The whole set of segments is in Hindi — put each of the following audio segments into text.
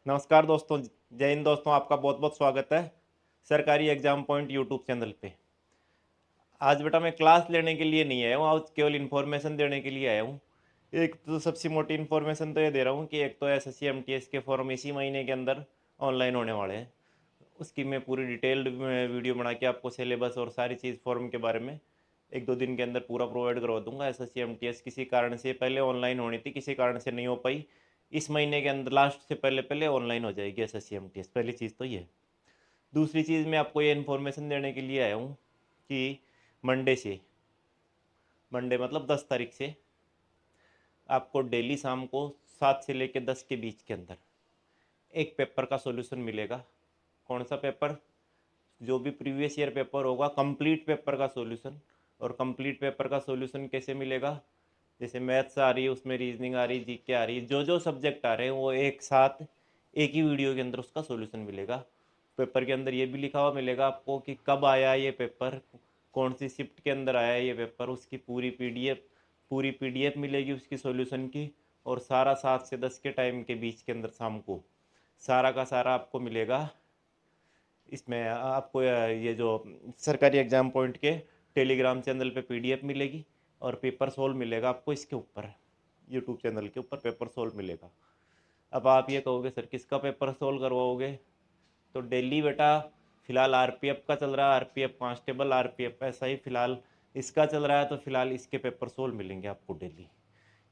नमस्कार दोस्तों, जय हिंद दोस्तों। आपका बहुत बहुत स्वागत है सरकारी एग्जाम पॉइंट यूट्यूब चैनल पे। आज बेटा मैं क्लास लेने के लिए नहीं आया हूँ, आज केवल इन्फॉर्मेशन देने के लिए आया हूँ। एक तो सबसे मोटी इन्फॉर्मेशन तो ये दे रहा हूँ कि एक तो एसएससी एमटीएस के फॉर्म इसी महीने के अंदर ऑनलाइन होने वाले हैं। उसकी मैं पूरी डिटेल्ड वीडियो बना के आपको सिलेबस और सारी चीज़ फॉर्म के बारे में एक दो दिन के अंदर पूरा प्रोवाइड करवा दूंगा। एसएससी एमटीएस किसी कारण से पहले ऑनलाइन होनी थी, किसी कारण से नहीं हो पाई। इस महीने के अंदर लास्ट से पहले पहले ऑनलाइन हो जाएगी एसएससी एमटीएस। पहली चीज़ तो ये। दूसरी चीज़ मैं आपको ये इन्फॉर्मेशन देने के लिए आया हूँ कि मंडे से, मंडे मतलब 10 तारीख से आपको डेली शाम को 7 से लेकर 10 के बीच के अंदर एक पेपर का सॉल्यूशन मिलेगा। कौन सा पेपर? जो भी प्रीवियस ईयर पेपर होगा, कंप्लीट पेपर का सॉल्यूशन। और कंप्लीट पेपर का सॉल्यूशन कैसे मिलेगा? जैसे मैथ्स आ रही है, उसमें रीजनिंग आ रही है, जीके आ रही है, जो जो सब्जेक्ट आ रहे हैं वो एक साथ एक ही वीडियो के अंदर उसका सॉल्यूशन मिलेगा। पेपर के अंदर ये भी लिखा हुआ मिलेगा आपको कि कब आया ये पेपर, कौन सी शिफ्ट के अंदर आया ये पेपर, उसकी पूरी पीडीएफ मिलेगी उसकी सॉल्यूशन की। और सारा 7 से 10 के टाइम के बीच के अंदर शाम को सारा का सारा आपको मिलेगा। इसमें आपको ये जो सरकारी एग्जाम पॉइंट के टेलीग्राम चैनल पे पीडीएफ मिलेगी और पेपर सोल्व मिलेगा आपको इसके ऊपर, यूट्यूब चैनल के ऊपर पेपर सोल्व मिलेगा। अब आप ये कहोगे सर किसका पेपर सोल्व करवाओगे? तो डेली बेटा फिलहाल आरपीएफ का चल रहा है, आरपीएफ कांस्टेबल, आरपीएफ ऐसा ही फिलहाल इसका चल रहा है, तो फिलहाल इसके पेपर सोल्व मिलेंगे आपको डेली।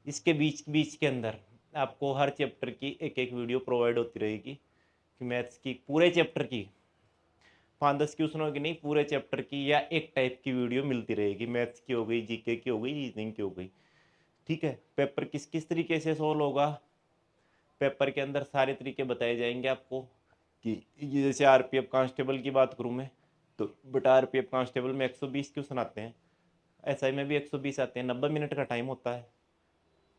इसके बीच बीच के अंदर आपको हर चैप्टर की एक एक वीडियो प्रोवाइड होती रहेगी कि मैथ्स की पूरे चैप्टर की 5-10 क्वेश्चनों की नहीं, पूरे चैप्टर की या एक टाइप की वीडियो मिलती रहेगी। मैथ्स की हो गई, जीके की हो गई, रीजनिंग की हो गई। ठीक है। पेपर किस किस तरीके से सोल्व होगा, पेपर के अंदर सारे तरीके बताए जाएंगे आपको। कि ये जैसे आरपीएफ कांस्टेबल की बात करूँ मैं, तो बेटा आरपीएफ कांस्टेबल में 120 क्वेश्चन आते हैं, एसआई में भी 120 आते हैं, 90 मिनट का टाइम होता है।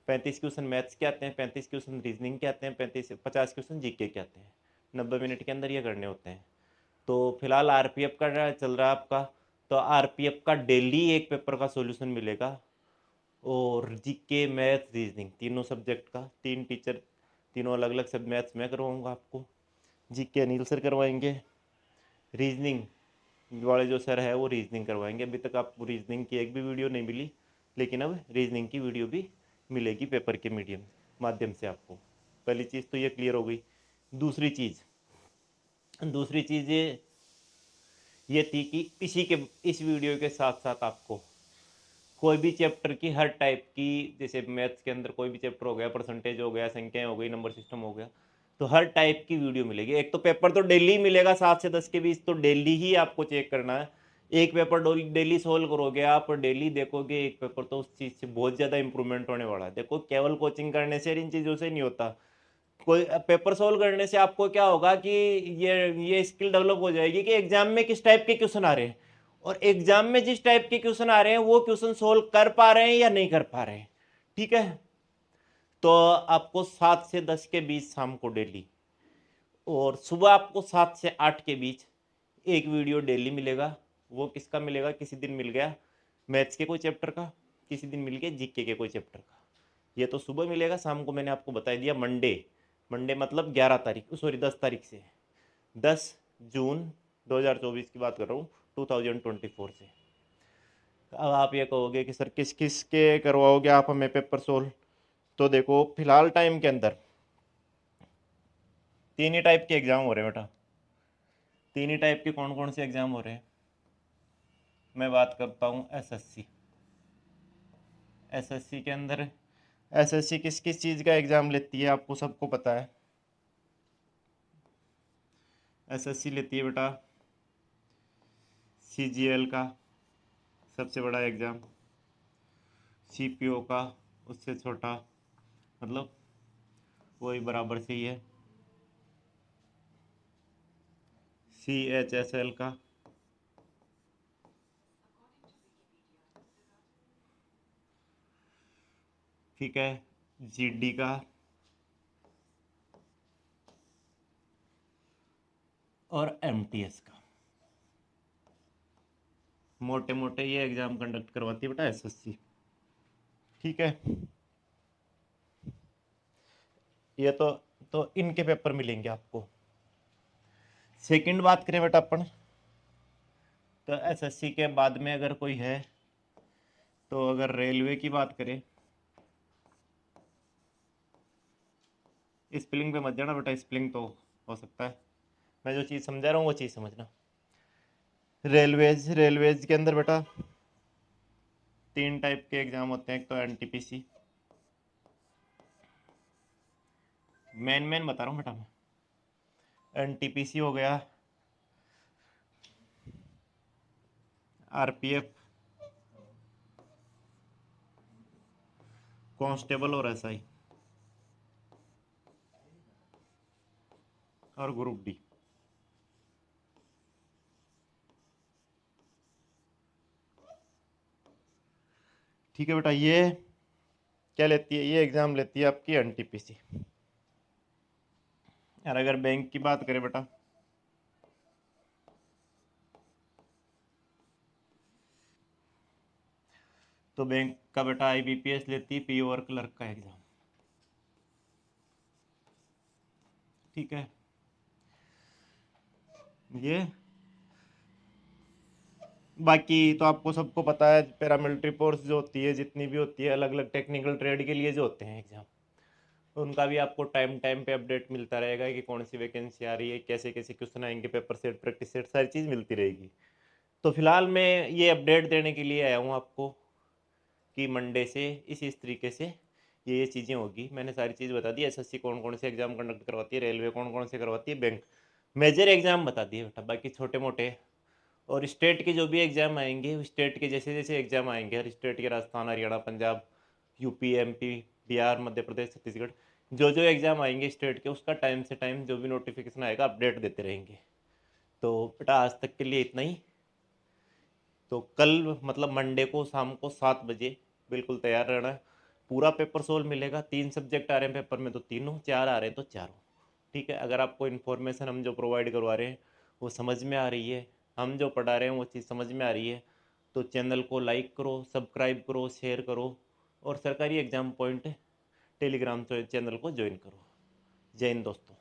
35 क्वेश्चन मैथ्स के आते हैं, 35 क्वेश्चन रीजनिंग के आते हैं, 50 क्वेश्चन जीके के आते हैं। 90 मिनट के अंदर ये करने होते हैं। तो फिलहाल आरपीएफ का चल रहा है आपका, तो आरपीएफ का डेली एक पेपर का सॉल्यूशन मिलेगा। और जीके मैथ रीजनिंग तीनों सब्जेक्ट का, तीन टीचर, तीनों अलग अलग सब मैथ्स मैं करवाऊंगा आपको, जीके अनिल सर करवाएंगे, रीजनिंग वाले जो सर है वो रीजनिंग करवाएंगे। अभी तक आपको रीजनिंग की एक भी वीडियो नहीं मिली, लेकिन अब रीजनिंग की वीडियो भी मिलेगी पेपर के मीडियम माध्यम से आपको। पहली चीज़ तो ये क्लियर हो गई। दूसरी चीज़ ये थी कि इस वीडियो के साथ साथ आपको कोई भी चैप्टर की हर टाइप की, जैसे मैथ्स के अंदर कोई भी चैप्टर हो गया, परसेंटेज हो गया, संख्याएं हो गई, नंबर सिस्टम हो गया, तो हर टाइप की वीडियो मिलेगी। एक तो पेपर तो डेली मिलेगा 7 से 10 के बीच, तो डेली ही आपको चेक करना है। एक पेपर डेली सोल्व करोगे आप, डेली देखोगे एक पेपर, तो उस चीज़ से बहुत ज़्यादा इंप्रूवमेंट होने वाला है। देखो केवल कोचिंग करने से इन चीज़ों से नहीं होता। कोई पेपर सोल्व करने से आपको क्या होगा कि ये स्किल डेवलप हो जाएगी कि एग्जाम में किस टाइप के क्वेश्चन आ रहे हैं, और एग्जाम में जिस टाइप के क्वेश्चन आ रहे हैं वो क्वेश्चन सोल्व कर पा रहे हैं या नहीं कर पा रहे हैं। ठीक है। तो आपको 7 से 10 के बीच शाम को डेली, और सुबह आपको 7 से 8 के बीच एक वीडियो डेली मिलेगा। वो किसका मिलेगा? किसी दिन मिल गया मैथ्स के कोई चैप्टर का, किसी दिन मिल गया जीके के कोई चैप्टर का। ये तो सुबह मिलेगा। शाम को मैंने आपको बता दिया मंडे, मंडे मतलब 11 तारीख, सॉरी 10 तारीख से, 10 जून 2024 की बात कर रहा हूँ, 2024 से। अब आप ये कहोगे कि सर किस किस के करवाओगे आप हमें पेपर सोल्व? तो देखो फिलहाल टाइम के अंदर तीन ही टाइप के एग्जाम हो रहे हैं बेटा। तीन ही टाइप के कौन कौन से एग्जाम हो रहे हैं? मैं बात करता हूँ एसएससी। एसएससी के अंदर एसएससी किस किस चीज़ का एग्ज़ाम लेती है आपको सबको पता है। एसएससी लेती है बेटा सीजीएल का सबसे बड़ा एग्ज़ाम, सीपीओ का उससे छोटा, मतलब वही बराबर से ही है, सीएचएसएल का, ठीक है, जीडी का, और एमटीएस का। मोटे मोटे ये एग्ज़ाम कंडक्ट करवाती है बेटा एसएससी। ठीक है। ये तो तो इनके पेपर मिलेंगे आपको। सेकंड बात करें बेटा अपन, तो एसएससी के बाद में अगर कोई है, तो अगर रेलवे की बात करें, स्पेलिंग पे मत जाना बेटा, स्पेलिंग तो हो सकता है, मैं जो चीज़ समझा रहा हूँ वो चीज़ समझना। रेलवेज के अंदर बेटा 3 टाइप के एग्जाम होते हैं। एक तो एनटीपीसी, मेन बता रहा हूँ बेटा मैं। एनटीपीसी हो गया, आरपीएफ, कांस्टेबल और एसआई, और ग्रुप डी। ठीक है बेटा, ये क्या लेती है, ये एग्जाम लेती है आपकी एनटीपीसी। और अगर बैंक की बात करें बेटा, तो बैंक का बेटा आईबीपीएस लेती है पीओ और क्लर्क का एग्जाम। ठीक है, ये बाकी तो आपको सबको पता है, पैरामिलिट्री फोर्स जो होती है, जितनी भी होती है अलग अलग टेक्निकल ट्रेड के लिए जो होते हैं एग्जाम, उनका भी आपको टाइम टाइम पे अपडेट मिलता रहेगा कि कौन सी वैकेंसी आ रही है, कैसे कैसे क्वेश्चन आएंगे, पेपर सेट, प्रैक्टिस सेट, सारी चीज़ मिलती रहेगी। तो फिलहाल मैं ये अपडेट देने के लिए आया हूँ आपको कि मंडे से इस तरीके से ये चीज़ें होगी। मैंने सारी चीज़ बता दी, एसएससी कौन कौन से एग्जाम कंडक्ट करवाती है, रेलवे कौन कौन से करवाती है, बैंक मेजर एग्जाम बता दिए बेटा, बाकी छोटे मोटे और स्टेट के जो भी एग्जाम आएंगे, स्टेट के जैसे जैसे एग्जाम आएंगे, हर स्टेट के, राजस्थान, हरियाणा, पंजाब, यूपी, एमपी, बिहार, मध्य प्रदेश, छत्तीसगढ़, जो जो एग्जाम आएंगे स्टेट के, उसका टाइम से टाइम जो भी नोटिफिकेशन आएगा अपडेट देते रहेंगे। तो बेटा आज तक के लिए इतना ही। तो कल मतलब मंडे को शाम को 7 बजे बिल्कुल तैयार रहना है। पूरा पेपर सोल्व मिलेगा। 3 सब्जेक्ट आ रहे हैं पेपर में तो तीनों, 4 आ रहे हैं तो चारों। ठीक है, अगर आपको इन्फॉर्मेशन हम जो प्रोवाइड करवा रहे हैं वो समझ में आ रही है, हम जो पढ़ा रहे हैं वो चीज़ समझ में आ रही है, तो चैनल को लाइक करो, सब्सक्राइब करो, शेयर करो, और सरकारी एग्जाम पॉइंट टेलीग्राम चैनल को ज्वाइन करो। जय हिंद दोस्तों।